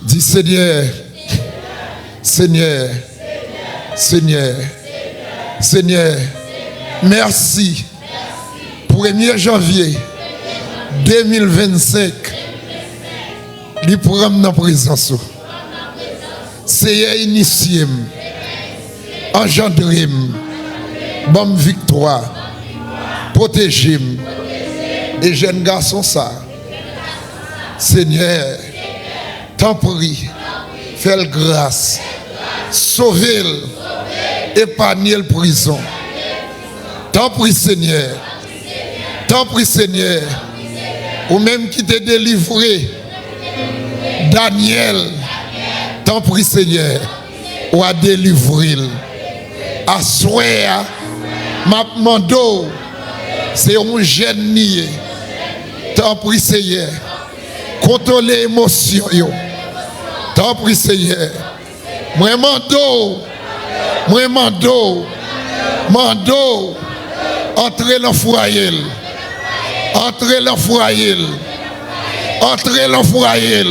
Dis Seigneur, Seigneur, Seigneur, Seigneur, merci. 1er janvier 2025, il prend dans la présence. Seigneur, initié, engendré, bonne victoire, protégé, et jeune garçon ça. Seigneur, t'en prie, fais grâce, sauvez-le, épargnez le prison. T'en prie Seigneur, t'en prie Seigneur, ou même qui t'a délivré, Daniel, t'en prie Seigneur, ou à délivrer, à soir, ma mando, c'est un jeune nié, t'en prie Seigneur, contrôler l'émotion, t'en prie Seigneur, moi mando, entrez dans le foyer, entrez dans le foyer, entrez dans le foyer,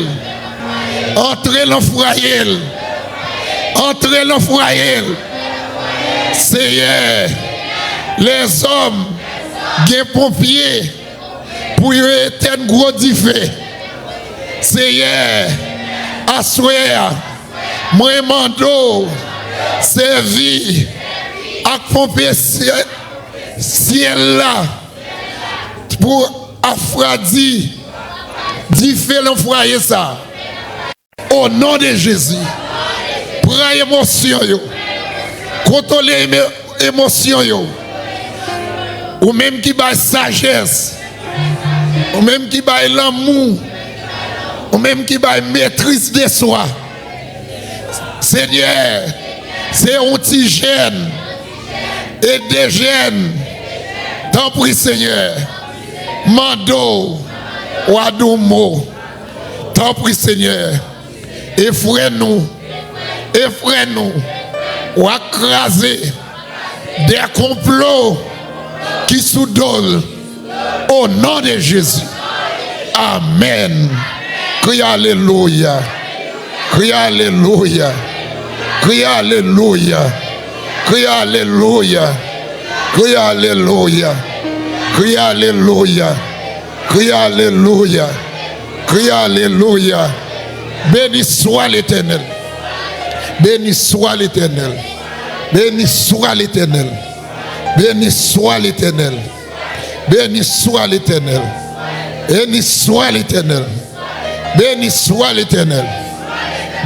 entrez dans le foyer, entrez dans le foyer. Seigneur, les hommes, les pompiers, pour éteindre gros diffé. Seigneur, assoir, moi mando, servi, à pompier ciel là, pour affradi, diffé le foyer ça. Au nom de Jésus, prends émotion yo, contrôlez émotion yo, ou même qui bat sagesse, ou même qui bat l'amour, ou même qui bat maîtrise de soi. Seigneur, c'est un petit jeune et des jeunes. T'en prie Seigneur, Mando, Wadumo, t'en prie Seigneur, effraie-nous, ou écraser des complots qui soudolent au nom de Jésus. Amen. Crie Alléluia. Crie Alléluia. Crie Alléluia. Crie Alléluia. Crie Alléluia. Crie Alléluia. Crie Alléluia. Crie Alléluia. Béni soit l'Éternel. Béni soit l'Éternel. Béni soit l'Éternel. Béni soit l'Éternel. Béni soit l'Éternel. Béni soit l'Éternel. Béni soit l'Éternel.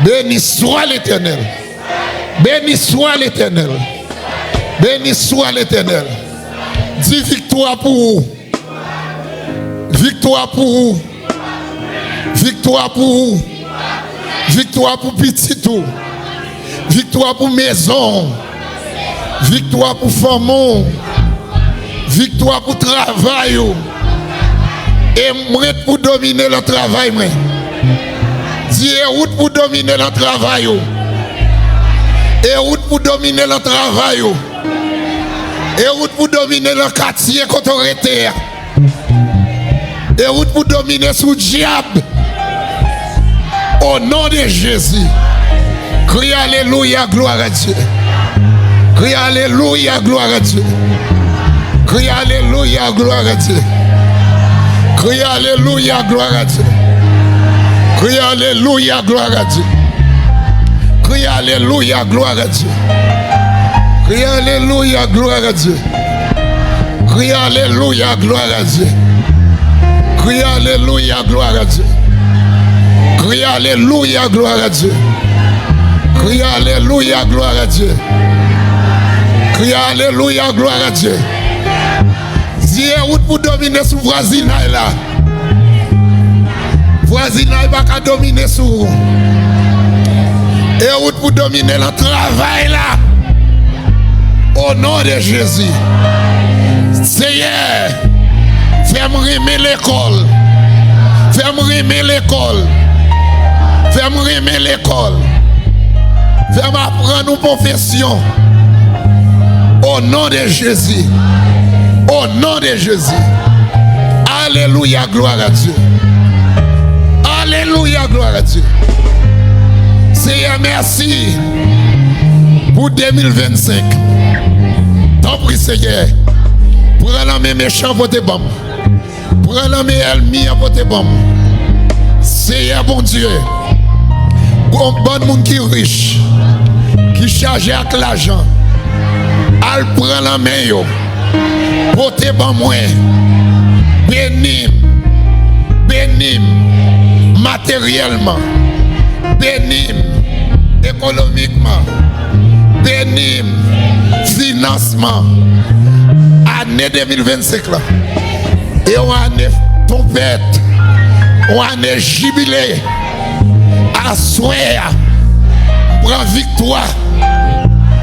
Béni soit l'Éternel. Béni soit l'Éternel. Béni soit l'Éternel. Dis victoire pour vous. Victoire pour vous. Victoire pour vous. Victoire pour petit tout. Victoire pour maison. Victoire pour famille. Victoire pour travail. Et moi pour dominer le travail. Dis route pour dominer le travail. Et route pour dominer le travail. Et route pour dominer le quartier quand on était. Et route pour dominer sous diable. Au nom de Jésus. Crie Alléluia, gloire à Dieu. Crie Alléluia, gloire à Dieu. Crie Alléluia, gloire à Dieu. Crie Alléluia, gloire à Dieu. Crie Alléluia, gloire à Dieu. Crie Alléluia, gloire à Dieu. Crie Alléluia, gloire à Dieu. Crie Alléluia, gloire à Dieu. Crie Alléluia, gloire à Dieu. Crie Alléluia, gloire à Dieu. Crie Alléluia, gloire à Dieu. Crie Alléluia, gloire à Dieu. Dieu route pour dominer sur voisinage là. Voisinage pas qu'à dominer sur vous. Et route pour dominer le travail là. Au nom de Jésus. Seigneur, fais-moi aimer l'école. Fais-moi aimer l'école. Fais-moi aimer l'école. Fais-moi apprendre nos professions. Au nom de Jésus. Au nom de Jésus. Alléluia, gloire à Dieu. Alléluia, gloire à Dieu. Seigneur, merci pour 2025. T'en prie, Seigneur. Pour aller méchant pour tes bombes. Pour aller ennemi pour tes bombes. Seigneur, bon Dieu. Bon monde qui est riche. Qui charge avec l'argent. Al prend la main yo. Pour tes bombes moins. Bénis. Bénis. Matériellement. Bénis. Économiquement. Bénis. Financement. Année 2025 là. Et on année trompette. On année jubilé. À souhait. Prends victoire.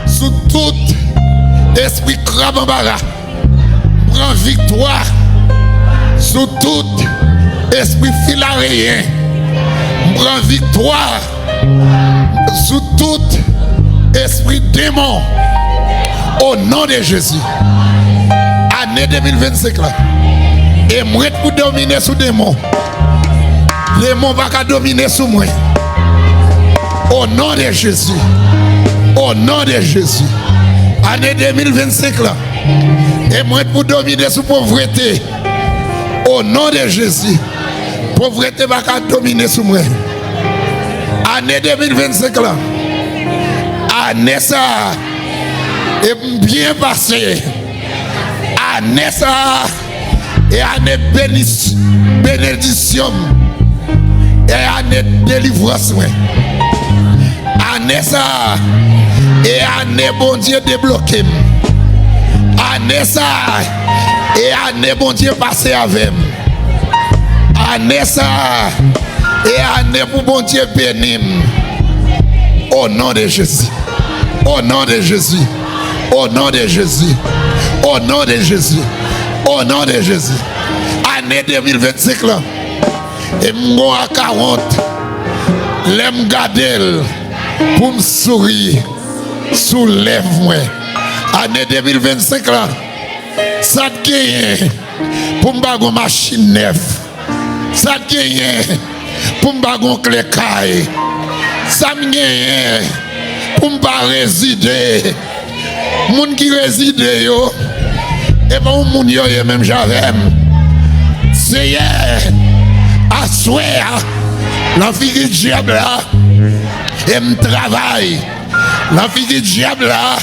Sous tout esprit crabe en barra. Prends victoire. Sous tout esprit filaréen. Prends victoire. Sous tout esprit démon. Au nom de Jésus. Année 2025 là. Et moi pour dominer sous démon. Démon va pas dominer sous moi. Au nom de Jésus. Au nom de Jésus. Année 2025 là. Et moi pour dominer sous pauvreté. Au nom de Jésus. Pauvreté va pas dominer sous moi. Année 2025 là. Année ça. Et bien passé. Année ça. Et année bénédiction. Et année délivrance. Année ça. Et année bon Dieu débloqué. Année ça. Et année bon Dieu passé avec. Année ça. Et année pour bon Dieu béni. Au nom de Jésus. Au nom de Jésus. Au nom de Jésus. Au nom de Jésus. Au nom de Jésus. Année 2025 là. Et moi à 40. L'aime garder pour me sourire. Soulève-moi. Année 2025 là. Ça te gagne pour me bagon machine neuve. Ça te gagne pour me bagon clé caille. Ça me gagne pour me pas résider. Moun qui réside yo. Et bon moun yo même j'avais. Seigneur, à souhait, la fille du diable là, et me travaille. La fille du diable là,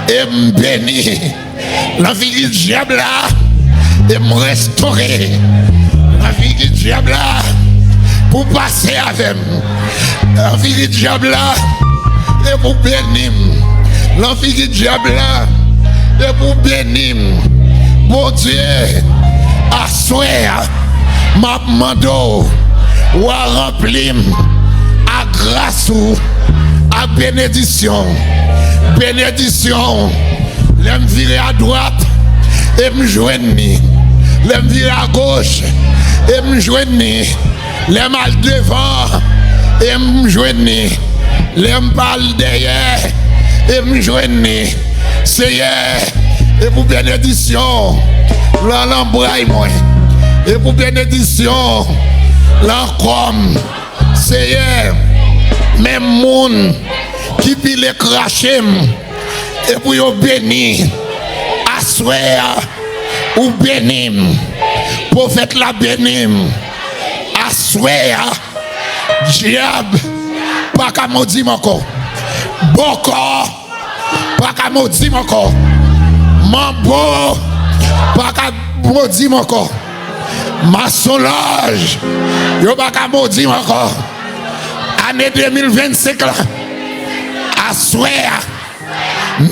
et me bénit. La fille du diable là, et me restaurer. La fille du diable là, pour passer avec. La fille du diable là, et pour bénir. La fille du diable là, et pour bénir. Bon Dieu, à souhait, ma mando, ou à remplir, à grâce ou à bénédiction. Bénédiction, l'aime virer à droite et me joindre. L'aime virer à gauche et me joindre. L'aime al devant et me joindre. L'aime parle derrière et me joindre. Seigneur, et pour bénédiction, l'embraille moi. Et pour bénédiction, l'encom, Seigneur, même monde qui pile cracher, et pour yo bénir, assoir ou bénir, prophète la bénir, assoir, diable, pas qu'à maudire encore, bon corps, pas qu'à maudire encore, mambo, pas qu'à maudire encore. Maçonnage, yo pas qu'à maudire encore. Année 2025 là, à souhait,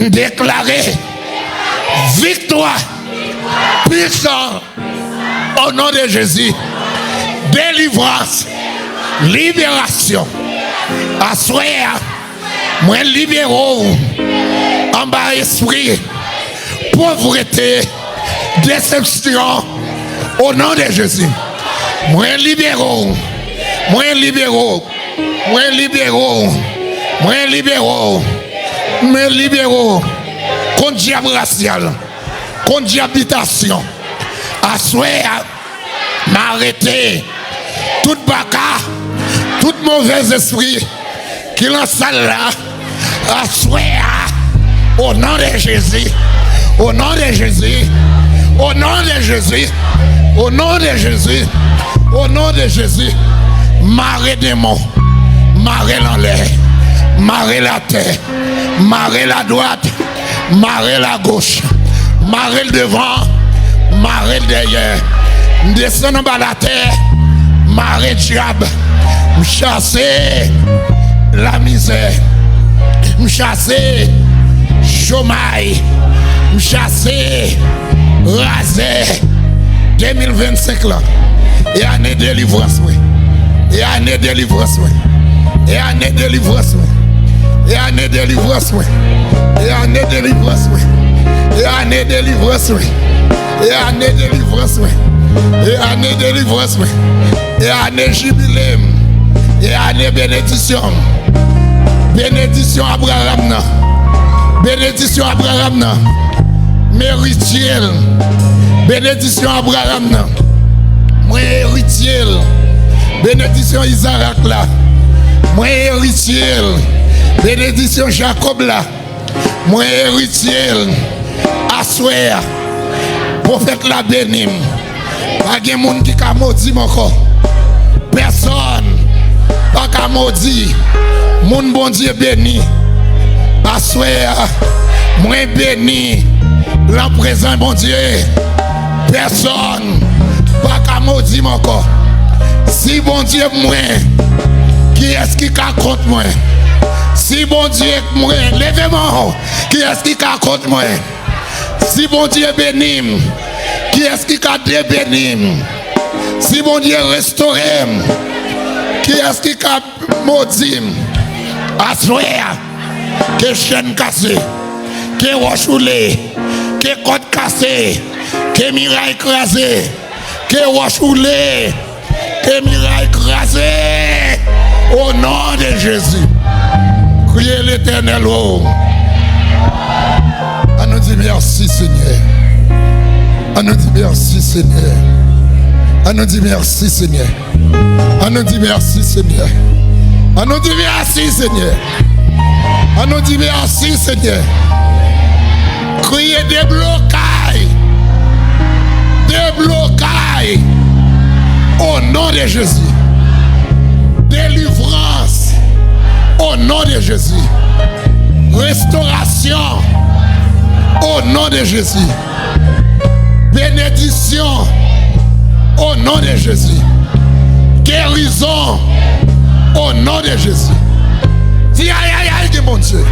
déclarer victoire, puissant, au nom de Jésus, délivrance, libération. À souhait, moi libéraux, en bas esprit, pauvreté, déception. Au nom de Jésus, moi libéraux, moi libéraux, moi libéraux, moi libéraux, moi libéraux, contre diable racial, contre diabitation, à souhait, m'arrêter, tout baka, tout mauvais esprit qui lance salle là, au nom de Jésus, au nom de Jésus, au nom de Jésus, au nom de Jésus, au nom de Jésus, marée démon, marée en l'air, marée la terre, marée la droite, marée la gauche, marée le devant, marée le derrière, descend en bas la terre, marée diable, chasser la misère, chasser chômage, chasser raser 2025 là, et année de délivrance, et année de délivrance, et année de délivrance, et année de délivrance, et année de délivrance, et année de délivrance, et année de délivrance, et année de délivrance, et année jubilé, et année bénédiction, bénédiction Abraham, bénédiction Abraham, héritier, bénédiction Abraham, moi héritier, bénédiction Isaac là, moi héritier, bénédiction Jacob là, moi héritier, Assoer, prophète la bénim, pas de monde qui a maudit mon corps, personne, pas qu'à maudit, mon bon Dieu béni, Assoer, moi béni, l'en présent bon Dieu, personne, pas qu'à maudit mon corps, si bon Dieu moi, qui est-ce qui contre moi? Si bon Dieu moi, levez-moi, qui est-ce qui contre moi? Si bon Dieu béni, qui est-ce qui a débéni? Si bon Dieu restauré, qui est-ce qui a maudit? Assoir, que chaîne cassée, que rochoulé, que côte cassée, que miraille écrasée, que rochoulé, que miraille écrasée, au nom de Jésus. Criez l'Éternel. On nous dit merci Seigneur. On nous dit merci Seigneur. On nous dit merci Seigneur. On nous dit merci Seigneur. On nous dit merci Seigneur. On nous dit merci Seigneur. Criez des blocailles. Des blocailles. Au nom de Jésus. Délivrance. Au nom de Jésus. Restauration. Au nom de Jésus. Bénédiction. Au nom de Jésus. Guérison. Au nom de Jésus. Dis aïe aïe aïe mon Dieu.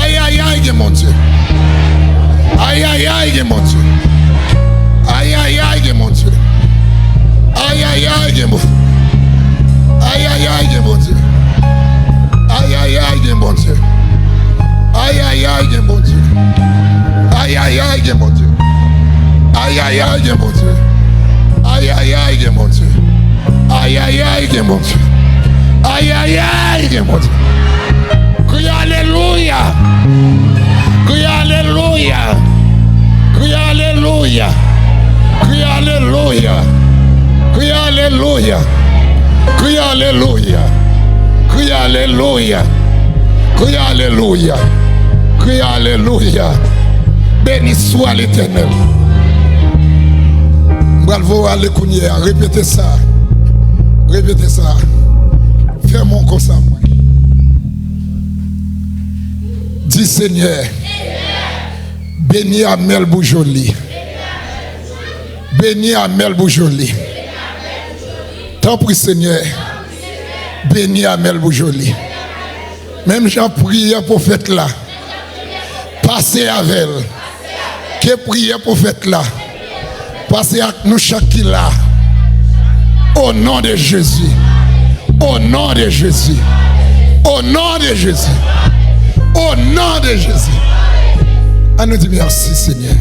Aïe aïe aïe mon Dieu. Aïe aïe aïe mon Dieu. Aïe aïe aïe mon Dieu. Aïe aïe aïe mon Dieu. Aïe aïe aïe mon Dieu. Aïe aïe aïe mon Dieu. Aïe aïe aïe mon Dieu. Aïe aïe aïe mon Dieu. Aïe aïe aïe mon Dieu. Aïe aïe aïe mon Dieu. Aïe aïe aïe mon Dieu. Aïe aïe aïe mon Dieu. Crie alléluia. Crie alléluia. Crie alléluia. Crie alléluia. Crie alléluia. Crie alléluia. Crie alléluia. Crie alléluia. Crie alléluia. Béni soit l'Éternel. Bravo à l'écounier. Répétez ça. Répétez ça. Fais-moi comme ça. Dis Seigneur. Béni Amel Boujoli. Béni Amel Boujoli. Tant pis Seigneur. Béni Amel Boujoli. Même j'en prie prophète là. Passez avec elle. Que prier prophète là. Passez avec nous chaque là. Au nom de Jésus. Au nom de Jésus. Au nom de Jésus. Au nom de Jésus. On nous dit merci Seigneur.